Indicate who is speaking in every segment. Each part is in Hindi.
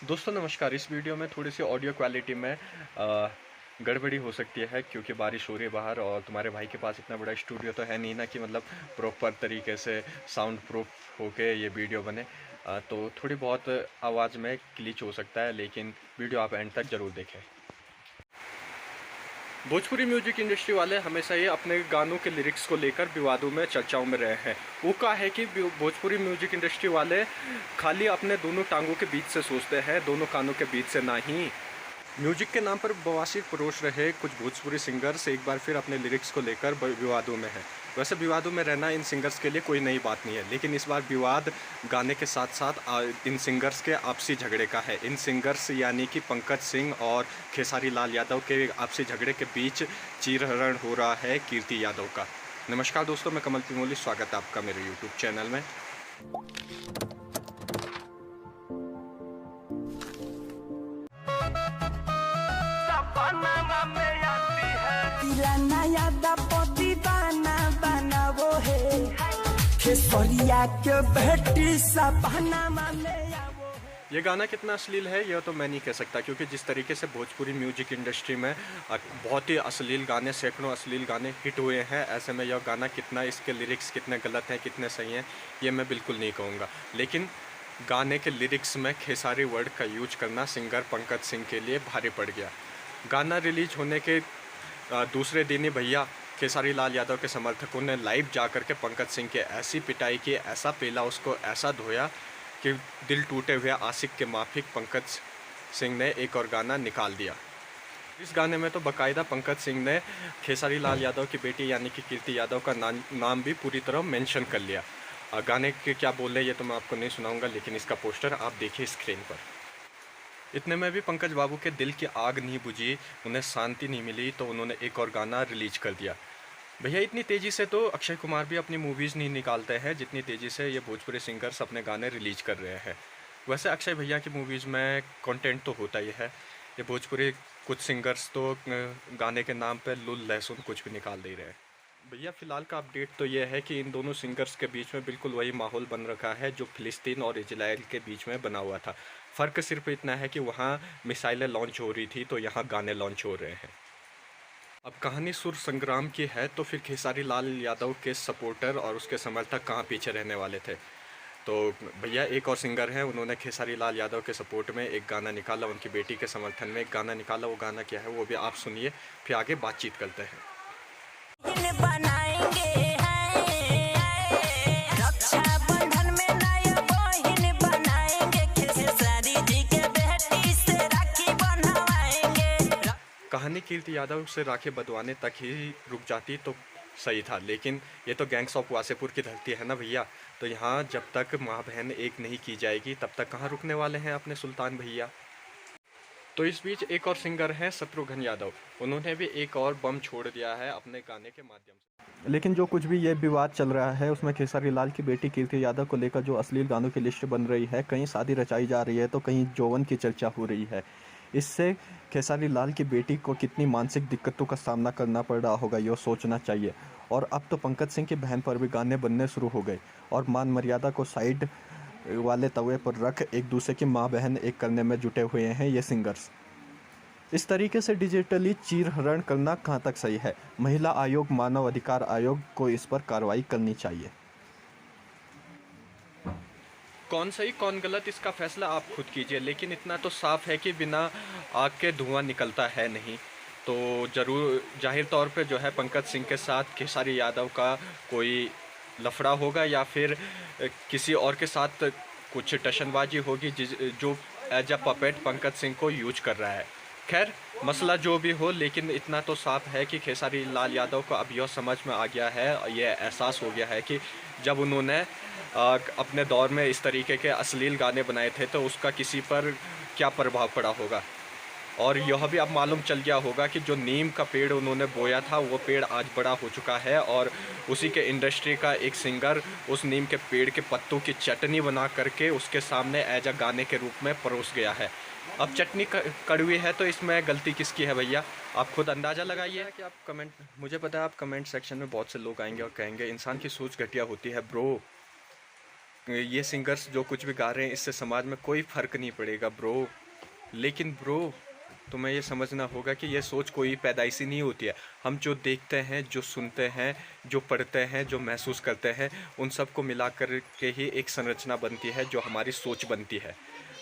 Speaker 1: दोस्तों नमस्कार। इस वीडियो में थोड़ी सी ऑडियो क्वालिटी में गड़बड़ी हो सकती है क्योंकि बारिश हो रही है बाहर और तुम्हारे भाई के पास इतना बड़ा स्टूडियो तो है नहीं ना कि मतलब प्रॉपर तरीके से साउंड प्रूफ होके ये वीडियो बने। तो थोड़ी बहुत आवाज़ में ग्लिच हो सकता है, लेकिन वीडियो आप एंड तक ज़रूर देखें। भोजपुरी म्यूजिक इंडस्ट्री वाले हमेशा ही अपने गानों के लिरिक्स को लेकर विवादों में चर्चाओं में रहे हैं। वो क्या है कि भोजपुरी म्यूजिक इंडस्ट्री वाले खाली अपने दोनों टांगों के बीच से सोचते हैं, दोनों कानों के बीच से नहीं। म्यूजिक के नाम पर बवासीर परोस रहे कुछ भोजपुरी सिंगर्स एक बार फिर अपने लिरिक्स को लेकर विवादों में हैं। वैसे विवादों में रहना इन सिंगर्स के लिए कोई नई बात नहीं है, लेकिन इस बार विवाद गाने के साथ साथ इन सिंगर्स के आपसी झगड़े का है। इन सिंगर्स यानी कि पंकज सिंह और खेसारी लाल यादव के आपसी झगड़े के बीच चीरहरण हो रहा है कीर्ति यादव का। नमस्कार दोस्तों, मैं कमल पिमोली, स्वागत है आपका मेरे यूट्यूब चैनल में। ये गाना कितना अश्लील है यह तो मैं नहीं कह सकता, क्योंकि जिस तरीके से भोजपुरी म्यूजिक इंडस्ट्री में बहुत ही अश्लील गाने, सैकड़ों अश्लील गाने हिट हुए हैं, ऐसे में यह गाना कितना, इसके लिरिक्स कितने गलत हैं कितने सही हैं ये मैं बिल्कुल नहीं कहूँगा। लेकिन गाने के लिरिक्स में खेसारी वर्ड का यूज करना सिंगर पंकज सिंह के लिए भारी पड़ गया। गाना रिलीज होने के दूसरे दिन ही भैया खेसारी लाल यादव के समर्थकों ने लाइव जाकर के पंकज सिंह की ऐसी पिटाई की, ऐसा पेला उसको, ऐसा धोया कि दिल टूटे हुए आशिक के माफिक पंकज सिंह ने एक और गाना निकाल दिया। इस गाने में तो बाकायदा पंकज सिंह ने खेसारी लाल यादव की बेटी यानी कि कीर्ति यादव का नाम भी पूरी तरह मेंशन कर लिया। गाने के क्या बोल रहे हैं ये तो मैं आपको नहीं सुनाऊंगा, लेकिन इसका पोस्टर आप देखिए स्क्रीन पर। इतने में भी पंकज बाबू के दिल की आग नहीं बुझी, उन्हें शांति नहीं मिली, तो उन्होंने एक और गाना रिलीज कर दिया। भैया इतनी तेज़ी से तो अक्षय कुमार भी अपनी मूवीज़ नहीं निकालते हैं जितनी तेज़ी से ये भोजपुरी सिंगर्स अपने गाने रिलीज कर रहे हैं। वैसे अक्षय भैया की मूवीज़ में कंटेंट तो होता ही है, ये भोजपुरी कुछ सिंगर्स तो गाने के नाम पे लुल लहसुन कुछ भी निकाल दे रहे हैं। भैया फ़िलहाल का अपडेट तो ये है कि इन दोनों सिंगर्स के बीच में बिल्कुल वही माहौल बन रखा है जो फ़िलिस्तीन और इजराइल के बीच में बना हुआ था। फ़र्क सिर्फ इतना है कि वहाँ मिसाइलें लॉन्च हो रही थी तो यहाँ गाने लॉन्च हो रहे हैं। अब कहानी सुर संग्राम की है तो फिर खेसारी लाल यादव के सपोर्टर और उसके समर्थक कहाँ पीछे रहने वाले थे। तो भैया एक और सिंगर हैं, उन्होंने खेसारी लाल यादव के सपोर्ट में एक गाना निकाला, उनकी बेटी के समर्थन में एक गाना निकाला। वो गाना क्या है वो भी आप सुनिए, फिर आगे बातचीत करते हैं। कहानी कीर्ति यादव से राखी बंधवाने तक ही रुक जाती तो सही था, लेकिन ये तो गैंग्स ऑफ वासेपुर की धरती है ना भैया, तो यहाँ जब तक माँ बहन एक नहीं की जाएगी तब तक कहाँ रुकने वाले हैं अपने सुल्तान भैया। तो इस बीच एक और सिंगर हैं शत्रुघ्न यादव, उन्होंने भी एक और बम छोड़ दिया है अपने गाने के माध्यम से। लेकिन जो कुछ भी ये विवाद चल रहा है उसमें खेसारी लाल की बेटी कीर्ति यादव को लेकर जो अश्लील गानों की लिस्ट बन रही है, कहीं शादी रचाई जा रही है तो कहीं यौवन की चर्चा हो रही है। इससे खेसारी लाल की बेटी को कितनी मानसिक दिक्कतों का सामना करना पड़ रहा होगा यह सोचना चाहिए। और अब तो पंकज सिंह की बहन पर भी गाने बनने शुरू हो गए और मान मर्यादा को साइड वाले तवे पर रख एक दूसरे की माँ बहन एक करने में जुटे हुए हैं ये सिंगर्स। इस तरीके से डिजिटली चीरहरण करना कहाँ तक सही है? महिला आयोग, मानव अधिकार आयोग को इस पर कार्रवाई करनी चाहिए। कौन सही कौन गलत इसका फैसला आप खुद कीजिए, लेकिन इतना तो साफ है कि बिना आग के धुआं निकलता है नहीं। तो ज़रूर जाहिर तौर पे जो है पंकज सिंह के साथ खेसारी यादव का कोई लफड़ा होगा या फिर किसी और के साथ कुछ टशनबाजी होगी जो as a puppet Pankaj Singh को यूज कर रहा है। खैर मसला जो भी हो, लेकिन इतना तो साफ है कि खेसारी लाल यादव को अब यह समझ में आ गया है, यह एहसास हो गया है कि जब उन्होंने अपने दौर में इस तरीके के अश्लील गाने बनाए थे तो उसका किसी पर क्या प्रभाव पड़ा होगा। और यह भी अब मालूम चल गया होगा कि जो नीम का पेड़ उन्होंने बोया था वो पेड़ आज बड़ा हो चुका है और उसी के इंडस्ट्री का एक सिंगर उस नीम के पेड़ के पत्तों की चटनी बना करके उसके सामने एज अ गाने के रूप में परोस गया है। अब चटनी कड़वी है तो इसमें गलती किसकी है भैया? आप खुद अंदाज़ा लगाइए कि आप कमेंट, मुझे पता है आप कमेंट सेक्शन में बहुत से लोग आएंगे और कहेंगे इंसान की सोच घटिया होती है ब्रो, ये सिंगर्स जो कुछ भी गा रहे हैं इससे समाज में कोई फ़र्क नहीं पड़ेगा ब्रो। लेकिन ब्रो, तुम्हें ये समझना होगा कि ये सोच कोई पैदाइशी नहीं होती है। हम जो देखते हैं, जो सुनते हैं, जो पढ़ते हैं, जो महसूस करते हैं, उन सब को मिला कर के ही एक संरचना बनती है जो हमारी सोच बनती है।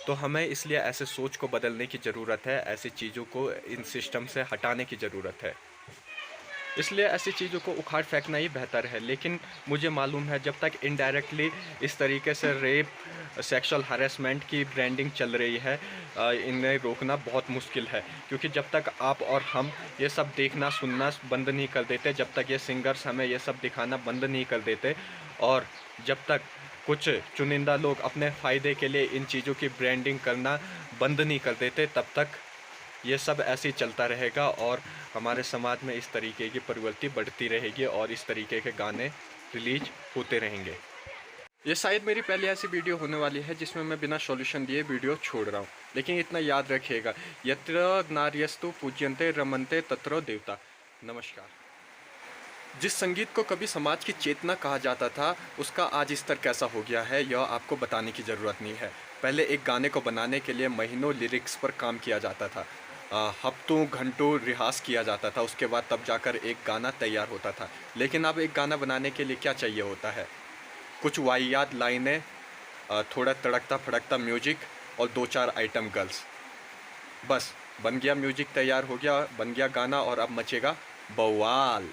Speaker 1: तो हमें इसलिए ऐसे सोच को बदलने की ज़रूरत है, ऐसी चीज़ों को इन सिस्टम से हटाने की ज़रूरत है। इसलिए ऐसी चीज़ों को उखाड़ फेंकना ही बेहतर है। लेकिन मुझे मालूम है जब तक इनडायरेक्टली इस तरीके से रेप, सेक्सुअल हरेसमेंट की ब्रांडिंग चल रही है, इन्हें रोकना बहुत मुश्किल है। क्योंकि जब तक आप और हम ये सब देखना सुनना बंद नहीं कर देते, जब तक ये सिंगर्स हमें ये सब दिखाना बंद नहीं कर देते, और जब तक कुछ चुनिंदा लोग अपने फ़ायदे के लिए इन चीज़ों की ब्रांडिंग करना बंद नहीं कर देते, तब तक ये सब ऐसे ही चलता रहेगा और हमारे समाज में इस तरीके की प्रवृत्ति बढ़ती रहेगी और इस तरीके के गाने रिलीज होते रहेंगे। ये शायद मेरी पहली ऐसी वीडियो होने वाली है जिसमें मैं बिना सॉल्यूशन दिए वीडियो छोड़ रहा हूँ। लेकिन इतना याद रखिएगा, यत्र नार्यस्तु पूज्यन्ते रमन्ते तत्र देवता। नमस्कार। जिस संगीत को कभी समाज की चेतना कहा जाता था, उसका आज स्तर कैसा हो गया है यह आपको बताने की ज़रूरत नहीं है। पहले एक गाने को बनाने के लिए महीनों लिरिक्स पर काम किया जाता था, हफ्तों घंटों रियाज किया जाता था, उसके बाद तब जाकर एक गाना तैयार होता था। लेकिन अब एक गाना बनाने के लिए क्या चाहिए होता है? कुछ वाहियात लाइनें, थोड़ा तड़कता फड़कता म्यूजिक और 2-4 आइटम गर्ल्स, बस बन गया म्यूजिक, तैयार हो गया, बन गया गाना और अब मचेगा बवाल।